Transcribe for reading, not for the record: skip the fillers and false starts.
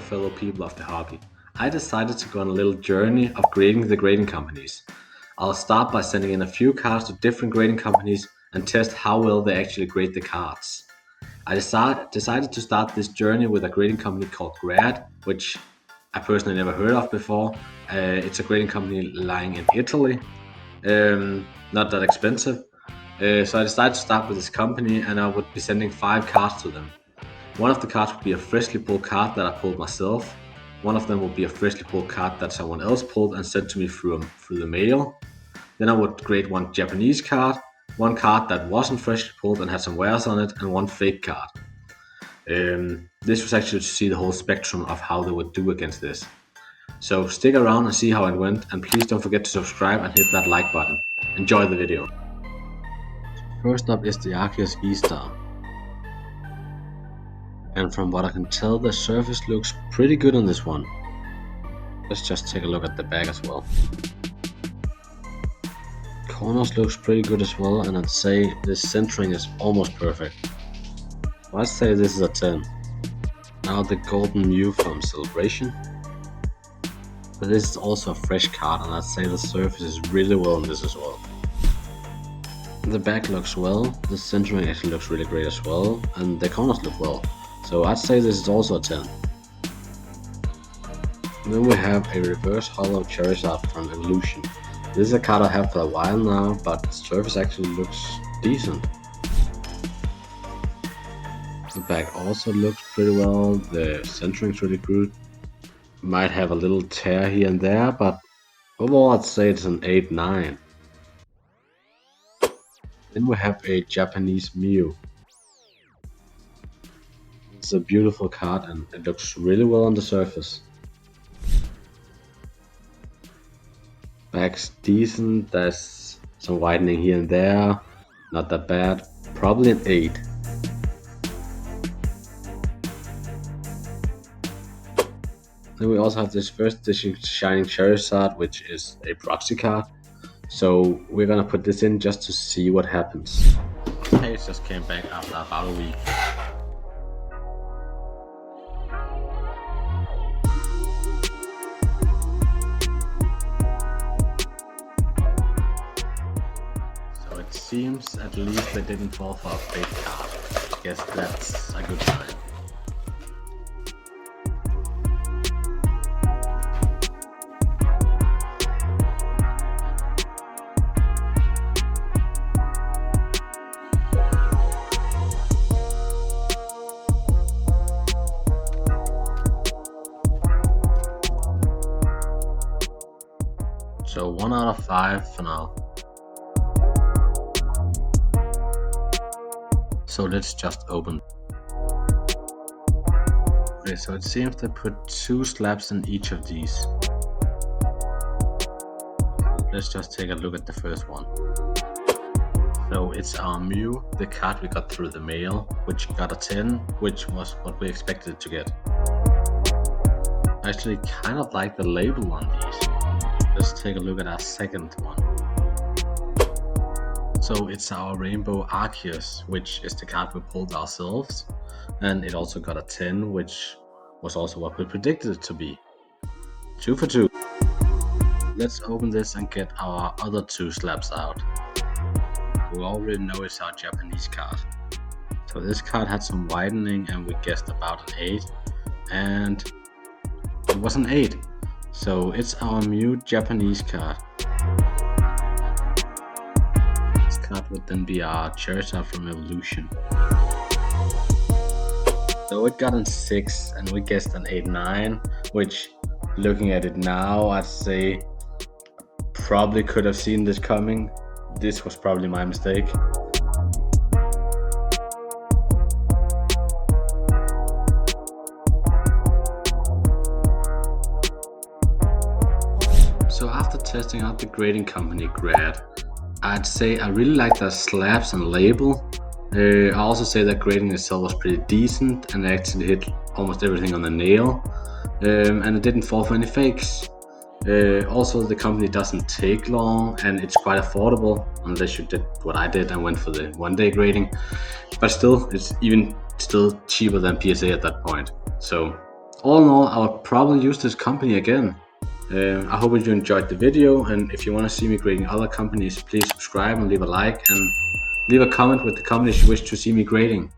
fellow people of the hobby. I decided to go on a little journey of grading the grading companies. I'll start by sending in a few cards to different grading companies and test how well they actually grade the cards. I decided to start this journey with a grading company called Graad, which I personally never heard of before. It's a grading company lying in Italy, not that expensive. So I decided to start with this company, and I would be sending 5 cards to them. One of the cards would be a freshly pulled card that I pulled myself. One of them would be a freshly pulled card that someone else pulled and sent to me through the mail. Then I would grade one Japanese card, one card that wasn't freshly pulled and had some wares on it, and one fake card. This was actually to see the whole spectrum of how they would do against this. So stick around and see how it went, and please don't forget to subscribe and hit that like button. Enjoy the video. First up is the Arceus V-Star. And from what I can tell, the surface looks pretty good on this one. Let's just take a look at the back as well. Corners looks pretty good as well, and I'd say this centering is almost perfect. So I'd say this is a 10. Now the Golden Mew from Celebration. But this is also a fresh card, and I'd say the surface is really well on this as well. The back looks well, the centering actually looks really great as well, and the corners look well. So I'd say this is also a 10. Then we have a reverse hollow Charizard from Evolution. This is a card I have for a while now, but the surface actually looks decent. The back also looks pretty well, the centering's really good. Might have a little tear here and there, but overall I'd say it's an 8-9. Then we have a Japanese Mew. It's a beautiful card and it looks really well on the surface. Back's decent, there's some widening here and there, not that bad, probably an 8. Then we also have this first edition Shining Charizard, which is a proxy card. So we're gonna put this in just to see what happens. It just came back after about a week. So it seems at least they didn't fall for a fake card. I guess that's a good sign. So 1 out of 5 for now. So let's just open. Okay, so it seems they put 2 slabs in each of these. Let's just take a look at the first one. So it's our Mew, the card we got through the mail, which got a 10, which was what we expected it to get. I actually kind of like the label on these. Let's take a look at our second one. So it's our Rainbow Arceus, which is the card we pulled ourselves, and it also got a 10, which was also what we predicted it to be. 2 for 2. Let's open this and get our other 2 slabs out. We already know it's our Japanese card. So this card had some widening and we guessed about an 8, and it was an 8. So it's our Mew Japanese card. This card would then be our Charizard from Evolution. So it got an 6 and we guessed an 8-9, which looking at it now I'd say probably could have seen this coming. This was probably my mistake. So after testing out the grading company Graad, I'd say I really like their slabs and label. I also say that grading itself was pretty decent and I actually hit almost everything on the nail, and it didn't fall for any fakes. Also, the company doesn't take long and it's quite affordable unless you did what I did and went for the 1-day grading, but still it's even still cheaper than PSA at that point. So All in all, I'll probably use this company again. I hope you enjoyed the video, and if you want to see me grading other companies, please subscribe and leave a like, and leave a comment with the companies you wish to see me grading.